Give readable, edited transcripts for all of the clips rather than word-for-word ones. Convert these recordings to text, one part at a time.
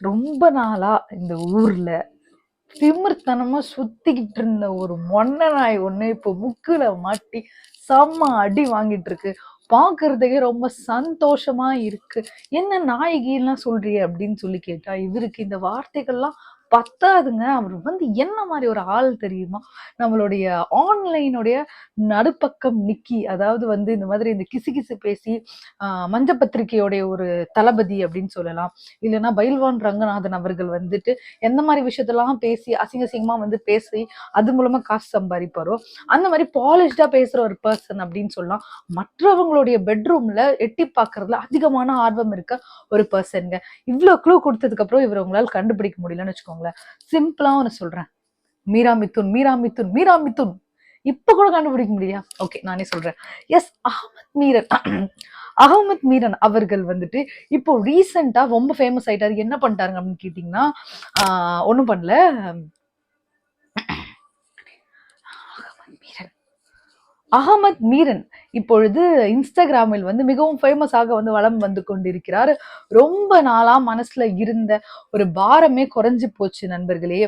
ரொம்ப நாளா இந்த ஊர்ல திமிர்த்தனமா சுத்திக்கிட்டு இருந்த ஒரு மொன்ன நாய் ஒண்ணு இப்போ முக்குல மாட்டி செம்ம அடி வாங்கிட்டு இருக்கு. பாக்குறதுக்கே ரொம்ப சந்தோஷமா இருக்கு. என்ன நாயகிலாம் சொல்றியே அப்படின்னு சொல்லி கேட்டா, இவருக்கு இந்த வார்த்தைகள்லாம் பத்தாதுங்க. அவர் வந்து என்ன மாதிரி ஒரு ஆள் தெரியுமா? நம்மளுடைய ஆன்லைனுடைய நடுப்பக்கம் நிக்கி, அதாவது வந்து இந்த மாதிரி இந்த கிசுகிசு பேசி மஞ்ச பத்திரிகையோடைய ஒரு தளபதி அப்படின்னு சொல்லலாம். இல்லைன்னா பைல்வான் ரங்கநாதன் அவர்கள் வந்துட்டு எந்த மாதிரி விஷயத்தெல்லாம் பேசி அசிங்க அசிங்கமா வந்து பேசி அது மூலமா காசு சம்பாதிப்பாரோ அந்த மாதிரி பாலிஷ்டா பேசுற ஒரு பர்சன் அப்படின்னு சொல்லலாம். மற்றவங்களுடைய பெட்ரூம்ல எட்டி பார்க்கறதுல அதிகமான ஆர்வம் இருக்க ஒரு பர்சன்ங்க. இவ்வளவு க்ளூ கொடுத்ததுக்கு அப்புறம் இவர் உங்களால கண்டுபிடிக்க முடியலன்னு வச்சுக்கோங்களேன். சிம்பிளா ஒன்னு சொல்றேன். மீரா மிதுன், மீரா மிதுன், மீரா மிதுன். இப்ப கூட கண்டுபிடிக்க முடியா? ஓகே, நானே சொல்றேன். எஸ், அகமத் மீரன். அகமத் மீரன் அவர்கள் வந்துட்டு இப்போ ரீசெண்டா ரொம்ப ஃபேமஸ் ஆயிட்டாரு. என்ன பண்ணிட்டாருங்க அப்படின்னு கேட்டீங்கன்னா, ஒண்ணும் பண்ணல. அகமத் மீரன் இப்பொழுது இன்ஸ்டாகிராமில் வந்து மிகவும் ஃபேமஸாக வந்து வலம் வந்து கொண்டிருக்கிறார். ரொம்ப நாளா மனசுல இருந்த ஒரு பாரமே குறைஞ்சு போச்சு நண்பர்களே.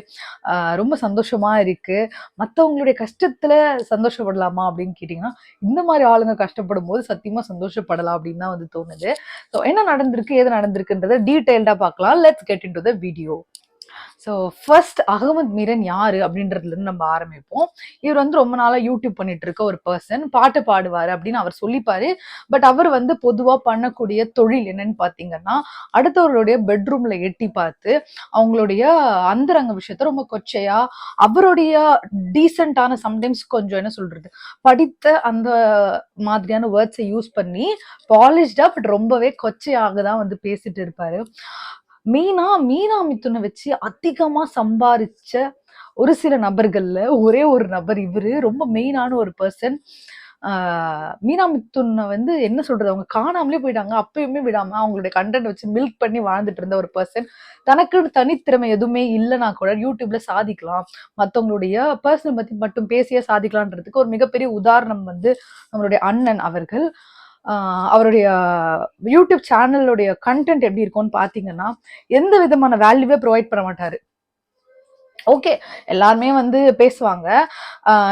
ரொம்ப சந்தோஷமா இருக்கு. மத்தவங்களுடைய கஷ்டத்துல சந்தோஷப்படலாமா அப்படின்னு கேட்டீங்கன்னா, இந்த மாதிரி ஆளுங்க கஷ்டப்படும் போது சத்தியமா சந்தோஷப்படலாம் அப்படின்னு தான் வந்து தோணுது. ஸோ என்ன நடந்திருக்கு, ஏது நடந்திருக்குன்றத டீடைல்டா பார்க்கலாம். Let's get into the video. So first Ahmed Meeran யாரு அப்படின்றதுல இருந்து நம்ம ஆரம்பிப்போம். இவர் வந்து ரொம்ப நாளா யூடியூப் பண்ணிட்டு இருக்க ஒரு பர்சன். பாட்டு பாடுவாரு அப்படின்னு அவர் சொல்லிப்பாரு. பட் அவர் வந்து பொதுவா பண்ணக்கூடிய தொழில் என்னன்னு பாத்தீங்கன்னா, அடுத்தவர்களுடைய பெட்ரூம்ல எட்டி பார்த்து அவங்களுடைய அந்தரங்க விஷயத்த ரொம்ப கொச்சையா, அவருடைய டீசென்டான சம்டைம்ஸ் கொஞ்சம் என்ன சொல்றது, படித்த அந்த மாதிரியான வேர்ட்ஸை யூஸ் பண்ணி பாலிஷ்டா பட் ரொம்பவே கொச்சையாக தான் வந்து பேசிட்டு இருப்பாரு. மீனா மிதுனை வச்சு அதிகமா சம்பாரிச்ச ஒரு சில நபர்கள்ல ஒரே ஒரு நபர் இவரு. ரொம்ப மெயினான ஒரு பர்சன். மீனா மிதுனை வந்து என்ன சொல்றது, அவங்க காணாமலே போயிட்டாங்க. அப்பயுமே விடாம அவங்களுடைய கண்டென்ட் வச்சு மில்க் பண்ணி வாழ்ந்துட்டு இருந்த ஒரு பர்சன். தனக்கு தனித்திறமை எதுவுமே இல்லைன்னா கூட யூடியூப்ல சாதிக்கலாம், மற்றவங்களுடைய பர்சனல் பத்தி மட்டும் பேசியே சாதிக்கலான்றதுக்கு ஒரு மிகப்பெரிய உதாரணம் வந்து நம்மளுடைய அண்ணன் அவர்கள். அவருடைய யூடியூப் சேனலுடைய கண்டென்ட் எப்படி இருக்கும்னு பாத்தீங்கன்னா, எந்த விதமான வேல்யூவே ப்ரொவைட் பண்ண மாட்டாரு. ஓகே, எல்லாருமே வந்து பேசுவாங்க.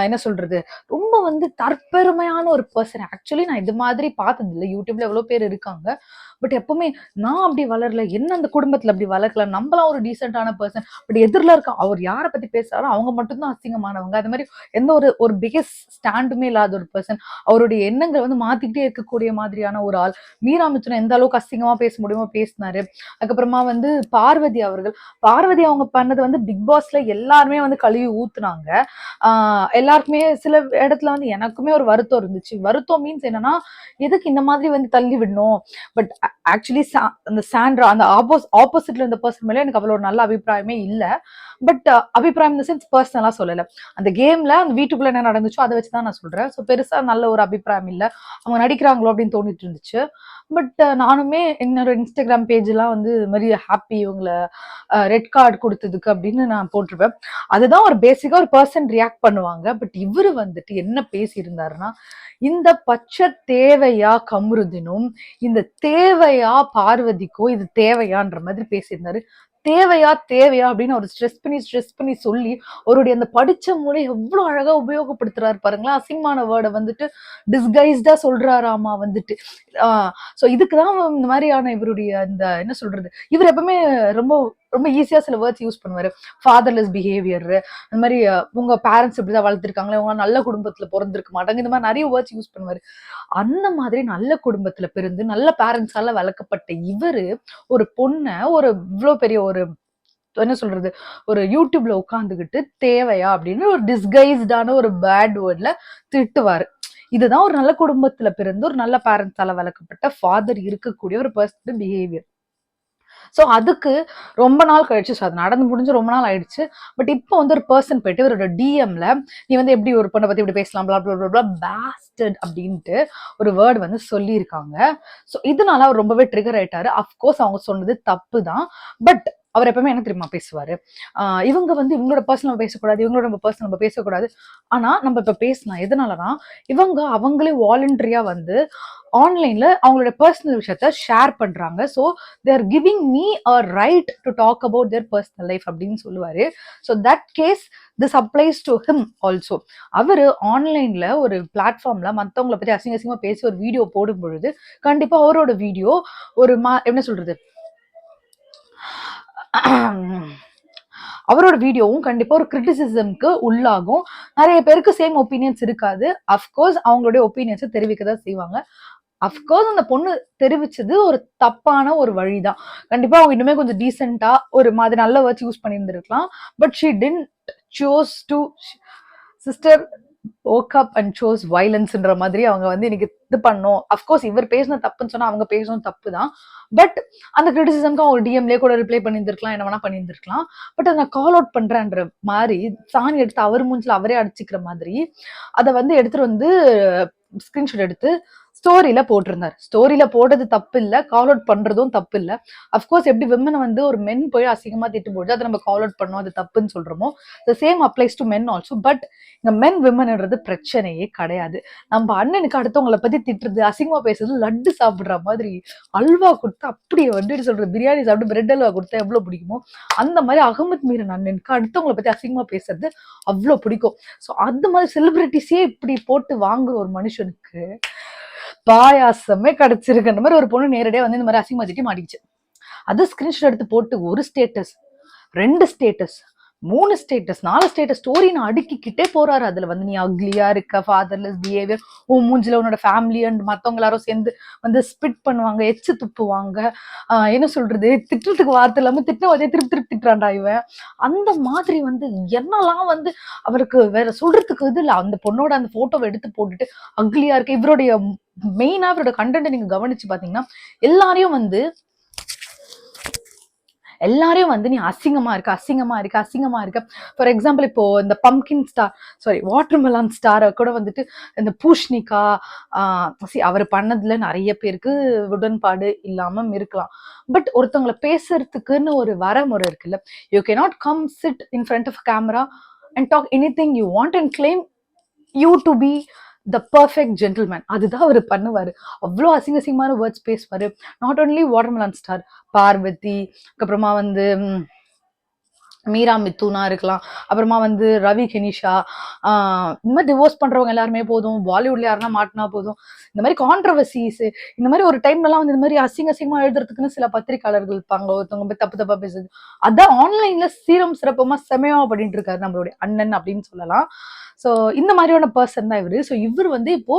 என்ன சொல்றது, ரொம்ப வந்து தற்பெருமையான ஒரு பர்சன். ஆக்சுவலி நான் இது மாதிரி பார்த்தது இல்லை. யூடியூப்ல எவ்வளவு பேர் இருக்காங்க. பட் எப்பவுமே நான் அப்படி வளரல, என்ன அந்த குடும்பத்துல அப்படி வளர்க்கல, நம்மளாம் ஒரு டீசென்டான பர்சன். பட் எதிரில இருக்க அவர் யாரை பத்தி பேசுறாரோ அவங்க மட்டும்தான் அசிங்கமானவங்க. அது மாதிரி எந்த ஒரு ஒரு பிகெஸ்ட் ஸ்டாண்டுமே இல்லாத ஒரு பர்சன். அவருடைய எண்ணங்களை வந்து மாத்திக்கிட்டே இருக்கக்கூடிய மாதிரியான ஒரு ஆள். மீரா மிதுனை எந்த அளவுக்கு அசிங்கமா பேச முடியுமோ பேசினாரு. அதுக்கப்புறமா வந்து பார்வதி அவர்கள், பார்வதி அவங்க பண்ணது வந்து பிக் பாஸ்ல எல்லாருமே வந்து கழுவி ஊத்துனாங்க. எல்லாருக்குமே சில இடத்துல வந்து எனக்குமே ஒரு வருத்தம் இருந்துச்சு. வருத்தம் மீன்ஸ் என்னன்னா, எதுக்கு இந்த மாதிரி வந்து தள்ளி விடணும். பட் ஆக்சுவலி அந்த சாண்ட்ரா அந்த ஆப்போசிட்ல இருந்த பர்சன் மேல எனக்கு அவ்வளவு நல்ல அபிப்பிராயமே இல்ல. பட் அபிப்பிராயம் இந்த சென்ஸ் பர்சனலா சொல்லல. அந்த கேம்ல அந்த வீட்டுக்குள்ள என்ன நடந்துச்சோ அதை வச்சுதான் நான் சொல்றேன். ஸோ பெருசா நல்ல ஒரு அபிப்பிராயம் இல்ல. அவங்க நடிக்கிறாங்களோ அப்படின்னு தோணிட்டு இருந்துச்சு. பட் நானுமே என்னோட இன்ஸ்டாகிராம் பேஜ் எல்லாம் வந்து இது மாதிரி ஹாப்பி இவங்களை ரெட் கார்டு கொடுத்ததுக்கு அப்படின்னு நான் போட்டிருப்பேன். அதுதான் ஒரு பேசிக்கா ஒரு பர்சன் ரியாக்ட் பண்ணுவாங்க. பட் இவரு வந்துட்டு என்ன பேசியிருந்தாருன்னா, இந்த பச்சை தேவையா கமருதினும், இந்த தேவையா பார்வதிக்கோ இது தேவையான்ற மாதிரி பேசியிருந்தாரு. தேவையா தேவையா அப்படின்னு அவர் ஸ்ட்ரெஸ் பண்ணி சொல்லி அவருடைய அந்த படிச்ச மொழி எவ்வளவு அழகா உபயோகப்படுத்துறாரு பாருங்களா. அசிங்கமான வேர்டை வந்துட்டு டிஸ்கைஸ்டா சொல்றாராமா வந்துட்டு. சோ இதுக்குதான் இந்த மாதிரியான இவருடைய இந்த என்ன சொல்றது, இவர் எப்பவுமே ரொம்ப ரொம்ப ஈஸியா சில வேர்ட்ஸ் யூஸ் பண்ணுவாரு. ஃபாதர்லெஸ் பிஹேவியர், அந்த மாதிரி உங்க பேரண்ட்ஸ் இப்படிதான் வளர்த்திருக்காங்களே, உங்க நல்ல குடும்பத்துல பிறந்திருக்க மாட்டாங்க, இந்த மாதிரி நிறைய வேர்ட்ஸ் யூஸ் பண்ணுவாரு. அந்த மாதிரி நல்ல குடும்பத்துல பிறந்து நல்ல பேரண்ட்ஸால வளர்க்கப்பட்ட இவரு ஒரு பொண்ண ஒரு இவ்வளவு பெரிய ஒரு என்ன சொல்றது, ஒரு யூடியூப்ல உட்காந்துக்கிட்டு தேவையா அப்படின்னு ஒரு டிஸ்கைஸ்டான ஒரு பேட் வேர்ட்ல திட்டுவாரு. இதுதான் ஒரு நல்ல குடும்பத்துல பிறந்து ஒரு நல்ல பேரண்ட்ஸால வளர்க்கப்பட்ட ஃபாதர் இருக்கக்கூடிய ஒரு பர்சனல் பிஹேவியர். ஸோ அதுக்கு ரொம்ப நாள் கழிச்சு, ஸோ அது நடந்து முடிஞ்சு ரொம்ப நாள் ஆயிடுச்சு. பட் இப்போ வந்து ஒரு பர்சன் போயிட்டு இவரோட டிஎம்ல நீ வந்து எப்படி ஒரு பொண்ணை பத்தி இப்படி பேசலாம் பேஸ்டட் அப்படின்ட்டு ஒரு வேர்டு வந்து சொல்லியிருக்காங்க. ஸோ இதனால அவர் ரொம்பவே ட்ரிகர் ஆயிட்டாரு. அஃப்கோர்ஸ் அவங்க சொன்னது தப்பு தான். பட் அவர் எப்பவுமே என்ன தெரியுமா பேசுவாரு, இவங்க வந்து இவங்களோட பர்சனல் நம்ம பேசக்கூடாது, இவங்களோட நம்ம பர்சனல் நம்ம பேசக்கூடாது. ஆனா நம்ம இப்ப பேசலாம். எதனாலனா இவங்க அவங்களே வாலண்டரியா வந்து ஆன்லைன்ல அவங்களோட பர்சனல் விஷயத்த ஷேர் பண்றாங்க. So they're giving me a right to talk about their personal life அப்படின்னு சொல்லுவாரு. So that case this applies to him also. அவரு ஆன்லைன்ல ஒரு பிளாட்ஃபார்ம்ல மத்தவங்கள பத்தி அசிங்க அசிங்கமா பேசி ஒரு வீடியோ போடும் பொழுது கண்டிப்பா அவரோட வீடியோ ஒரு என்ன சொல்றது, அவரோட வீடியோவும் கண்டிப்பா ஒரு கிரிட்டிசிசம்க்கு உள்ளாகும். நிறைய பேருக்கு சேம் ஒப்பீனியன்ஸ் இருக்காது. அஃப்கோர்ஸ் அவங்களுடைய ஒப்பீனியன்ஸை தெரிவிக்க தான் செய்வாங்க. அஃப்கோர்ஸ் அந்த பொண்ணு தெரிவிச்சது ஒரு தப்பான ஒரு வழிதான். கண்டிப்பா அவங்க இன்னுமே கொஞ்சம் டீசெண்டா ஒரு மாதிரி நல்ல வேர்ட்ஸ் யூஸ் பண்ணியிருந்திருக்கலாம். But she didn't choose to, sister woke up and chose violence-ன்ற மாதிரி அவங்க வந்து இன்னைக்கு இது பண்ணும். அஃப்கோர்ஸ் இவர் பேசின தப்புன்னு சொன்னா அவங்க பேசணும் தப்பு தான். பட் அந்த கிரிட்டிசிசம்க்கு அவங்க டிஎம்லேயே கூட ரிப்ளை பண்ணியிருந்திருக்கலாம், என்ன வேணா பண்ணியிருந்திருக்கலாம். பட் அதை நான் கால் அவுட் பண்றேன்ற மாதிரி சாணி எடுத்து அவர் மூஞ்சில அவரே அடிச்சுக்கிற மாதிரி அதை வந்து எடுத்துட்டு வந்து ஸ்கிரீன்ஷாட் எடுத்து ஸ்டோரியில போட்டிருந்தார். ஸ்டோரியில போடுறது தப்பு இல்ல, கால் அவுட் பண்றதும் தப்பு இல்ல. அஃப்கோர்ஸ் எப்படி விமனை வந்து ஒரு மென் போய் அசிங்கமா திட்டும்போது அதை நம்ம கால் அவுட் பண்ணோம், அது தப்புன்னு சொல்றோமோ the same applies to men also. But இந்த மென் விமன்ன்றது பிரச்சனையே கிடையாது. நம்ம அண்ணனுக்கு அடுத்தவங்களை பத்தி திட்டுறது, அசிங்கமா பேசுறது லட்டு சாப்பிடுற மாதிரி அல்வா கொடுத்தா அப்படியே வந்து சொல்றது, பிரியாணி சாப்பிட்டு பிரெட் அல்வா கொடுத்தா எவ்வளவு பிடிக்குமோ அந்த மாதிரி அகமத் மீரன் அண்ணனுக்கு அடுத்தவங்களை பத்தி அசிங்கமா பேசுறது அவ்வளவு பிடிக்கும். ஸோ அந்த மாதிரி செலிபிரிட்டிஸே இப்படி போட்டு வாங்குற ஒரு மனுஷனுக்கு பாயாசமே கிடைச்சிருக்குன்ற மாதிரி ஒரு பொண்ணு நேரடியா வந்து இந்த மாதிரி அசிங்கமா திட்டி மாட்டிக்கிச்சு. அது ஸ்கிரீன்ஷாட் எடுத்து போட்டு ஒரு status, 2 status, 3 status, 4 status story நான் அடுக்கிக்கிட்டே போறாரு. அதுல வந்து நீ அக்லியா இருக்க, ஃபாதர்லெஸ் பிஹேவியர், உன் மூஞ்சில உன்னோட ஃபேமிலி அண்ட் மத்தவங்க எல்லாரும் சேர்ந்து வந்து ஸ்பிட் பண்ணுவாங்க, எச்சு துப்புவாங்க, என்ன சொல்றது, திட்டுறதுக்கு வார்த்தை இல்லாம திட்டம் அதே திருப்பி திருப்பி திட்டுறான்டா இவன். அந்த மாதிரி வந்து என்னெல்லாம் வந்து அவருக்கு வேற சொல்றதுக்கு இது இல்லை. அந்த பொண்ணோட அந்த போட்டோவை எடுத்து போட்டுட்டு அக்லியா இருக்கு. இவருடைய மெயினா இவரோட கண்டென்ட் நீங்க கவனிச்சு பாத்தீங்கன்னா எல்லாரையும் வந்து நீ அசிங்கமா இருக்க, அசிங்கமா இருக்க, அசிங்கமா இருக்க. ஃபார் எக்ஸாம்பிள் இப்போ இந்த பம்கின் ஸ்டார், சாரி வாட்டர்மெலான் ஸ்டாரை கூட வந்துட்டு இந்த பூஷ்ணிகா, அவர் பண்ணதுல நிறைய பேருக்கு உடன்பாடு இல்லாம இருக்கலாம். பட் ஒருத்தவங்களை பேசுறதுக்குன்னு ஒரு வரமுறை இருக்குல்ல. You cannot come sit in front of camera and talk anything you want and claim you to be the perfect gentleman. அதுதான் அவர் பண்ணுவாரு. அவ்வளோ அசிங்கமான வேர்ட்ஸ் பேசுவாரு. Not only watermelon star, Parvathy, அப்புறமா வந்து மீரா மித்துனா இருக்கலாம், அப்புறமா வந்து ரவி கெனிஷா, இந்த மாதிரி டிவோர்ஸ் பண்றவங்க எல்லாருமே போதும், பாலிவுட்ல யாருன்னா மாட்டினா போதும், இந்த மாதிரி கான்ட்ரவர்சிஸ், இந்த மாதிரி ஒரு டைம்லாம் வந்து இந்த மாதிரி அசிங்கமா எழுதுறதுக்குன்னு சில பத்திரிகையாளர்கள் இருப்பாங்க, ஒருத்தவங்க போய் தப்பு தப்பா பேசுது. அதான் ஆன்லைன்ல சீரம் சிறப்பமா செமையா பண்ணிட்டு இருக்காரு நம்மளுடைய அண்ணன் அப்படின்னு சொல்லலாம். ஸோ இந்த மாதிரியான பர்சன் தான் இவரு. ஸோ இவர் வந்து இப்போ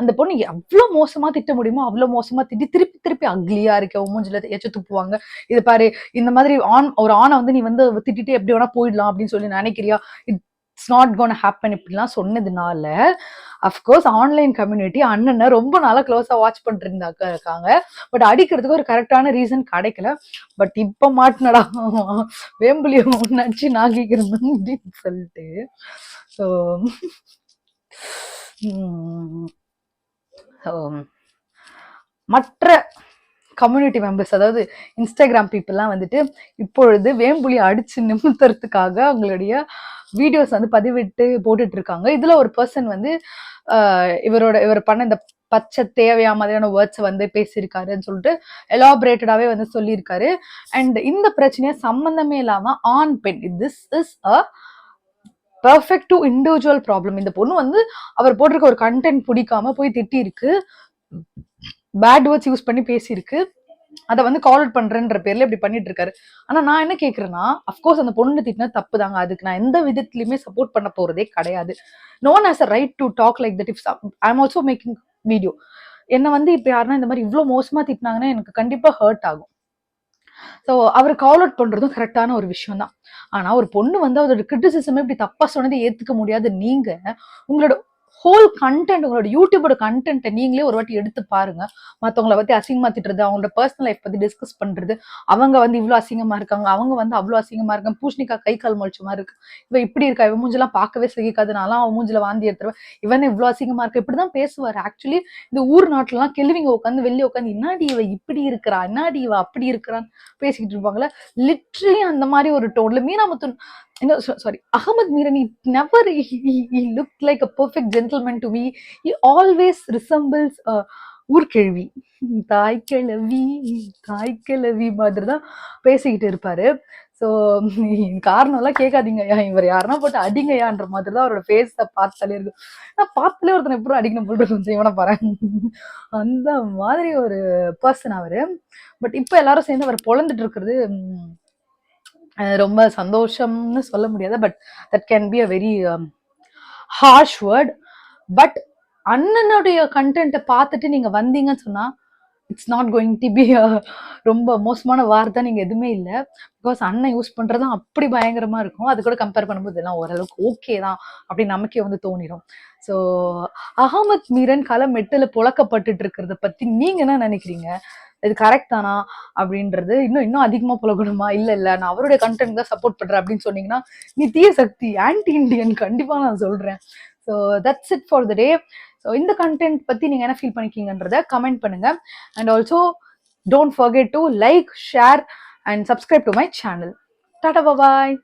அந்த பொண்ணு எவ்வளவு மோசமா திட்ட முடியுமோ அவ்வளவு மோசமா திட்டி திருப்பி திருப்பி அக்லியா இருக்க, மூஞ்சில எச்ச துப்புவாங்க, இது பாரு இந்த மாதிரி ஒரு ஆணை வந்து நீ வந்து திட்டிட்டு எப்படி வேணா போயிடலாம் அப்படின்னு சொல்லி நினைக்கிறியா, இட்ஸ் நாட் கோன் ஹேப்பன் இப்படிலாம் சொன்னதுனால அஃப்கோர்ஸ் ஆன்லைன் கம்யூனிட்டி அண்ணனை ரொம்ப நாளா க்ளோஸா வாட்ச் பண்ணிட்டு இருக்காங்க. பட் அடிக்கிறதுக்கு ஒரு கரெக்டான ரீசன் கிடைக்கல. பட் இப்ப மாட்டினடா வேம்புலியும் நச்சு நாகிக்கிறது அப்படின்னு சொல்லிட்டு. ஸோ மற்ற கம்யூனிட்டி மெம்பர்ஸ், அதாவது இன்ஸ்டாகிராம் பீப்புளெலாம் வந்துட்டு இப்பொழுது வேம்புலி அடிச்சு நிமித்துறதுக்காக அவங்களுடைய வீடியோஸ் வந்து பதிவிட்டு போட்டுட்டு இருக்காங்க. இதுல ஒரு பர்சன் வந்து இவர் பண்ண இந்த பச்சை தேவையா மாதிரியான வேர்ட்ஸ் வந்து பேசியிருக்காருன்னு சொல்லிட்டு எலாபரேட்டடாவே வந்து சொல்லியிருக்காரு. அண்ட் இந்த பிரச்சனையை சம்பந்தமே இல்லாம ஆண் பெண், this is a perfect to individual problem. இந்த பொண்ணு வந்து அவர் போட்டிருக்க ஒரு கண்டென்ட் பிடிக்காம போய் திட்டி இருக்கு, பேட் வேர்ட்ஸ் யூஸ் பண்ணி பேசியிருக்கு, அதை வந்து கால் அவுட் பண்றேன்ற பேர்ல இப்படி பண்ணிட்டு இருக்காரு. ஆனா நான் என்ன கேக்குறேன்னா, அப்கோர்ஸ் அந்த பொண்ணு திட்டினா தப்பு தாங்க, அதுக்கு நான் எந்த விதத்திலுமே சப்போர்ட் பண்ண போறதே கிடையாது. No one has a right to talk like that. If I am also making video, என்ன வந்து இப்ப யாருன்னா இந்த மாதிரி இவ்வளவு மோசமா திட்டினாங்கன்னா எனக்கு கண்டிப்பா ஹர்ட் ஆகும். ஸோ அவர் கால் அவுட் பண்றதும் கரெக்டான ஒரு விஷயம் தான். ஆனா ஒரு பொண்ணு வந்து அதோட கிரிட்டிசிசம் இப்படி தப்பா சொன்னதை ஏத்துக்க முடியாது. நீங்க உங்களோட ஹோல் கண்டென்ட், உங்களோட யூடியூபோட கண்டென்ட்டை நீங்களே ஒரு வாட்டி எடுத்து பாருங்க. மத்தவங்கள பத்தி அசிங்கமா திட்டுறது, அவங்களோட பர்சனல் லைஃப் பத்தி டிஸ்கஸ் பண்றது, அவங்க வந்து இவ்ளோ அசிங்கமா இருக்காங்க, அவங்க வந்து அவ்ளோ அசிங்கமா இருக்காங்க, பூசணிக்காய் கை கால் முளைச்ச மாதிரி இருக்கு, இவ இப்படி இருக்கா, இவ மூஞ்செல்லாம் பார்க்கவே சகிக்காது, நான்லாம் அவன் மூஞ்சில வாந்தி எடுத்துருவேன், இவன் இவ்ளோ அசிங்கமா இருக்கு, இப்படிதான் பேசுவாரு. ஆக்சுவலி இந்த ஊர் நாட்டுலலாம் கேள்விங்க உட்காந்து வெளியே உட்காந்து என்னாடி இவ இப்படி இருக்கிறா, என்னாடி இவ அப்படி இருக்கிறான்னு பேசிக்கிட்டு இருப்பாங்களே. லிட்ரலி அந்த மாதிரி ஒரு டோன்ல Meenamuthu, sorry, Ahmed Meeran, he looked like a perfect gentleman to me. He always resembles ஊர்கிழவி, தாய்க்கிழவி, தாய்க்கிழவி மாதிரி தான் பேசிக்கிட்டு இருப்பாரு. ஸோ காரணம்லாம் கேட்காதீங்கய்யா, இவர் யாருன்னா போட்டு அடிங்கய்யான்ற மாதிரி தான் அவரோட ஃபேஸை பார்த்தாலே இருக்கும். நான் பார்த்தாலே ஒருத்தனை எப்படி அடிக்கணும் போட்டு கொஞ்சம் இவனை பாரு, அந்த மாதிரி ஒரு பர்சன் அவரு. பட் இப்போ எல்லாரும் சேர்ந்து அவர் பொழந்துட்டு இருக்கிறது ரொம்ப சந்தோஷம்னு சொல்ல முடியாது. But that can be a very harsh word. But அண்ணனுடைய கண்டென்ட்டை பார்த்துட்டு நீங்க வந்தீங்கன்னு சொன்னா it's not going to be ரொம்ப மோசமான வார்த்தை நீங்க எதுவுமே இல்லை. பிகாஸ் அண்ணன் யூஸ் பண்றது அப்படி பயங்கரமா இருக்கும். அது கூட கம்பேர் பண்ணும்போது எல்லாம் ஓரளவுக்கு ஓகே தான் அப்படின்னு நமக்கே வந்து தோணிடும். ஸோ அகமத் மீரன் களம் 8ல புழக்கப்பட்டு இருக்கிறத பத்தி நீங்க என்ன நினைக்கிறீங்க? இது கரெக்ட் தானா அப்படின்றது, இன்னும் இன்னும் அதிகமா புலகணுமா, இல்ல இல்ல நான் அவருடைய கண்டென்ட் தான் சப்போர்ட் பண்றேன் அப்படின்னு சொன்னீங்கன்னா நீ தீய சக்தி, ஆன்டி இண்டியன் கண்டிப்பா நான் சொல்றேன். So that's it for the day. So இந்த கண்டென்ட் பத்தி நீங்க என்ன ஃபீல் பண்ணிக்கீங்கன்றத கமெண்ட் பண்ணுங்க. And also don't forget to like, share and subscribe to my channel. Tata, bye.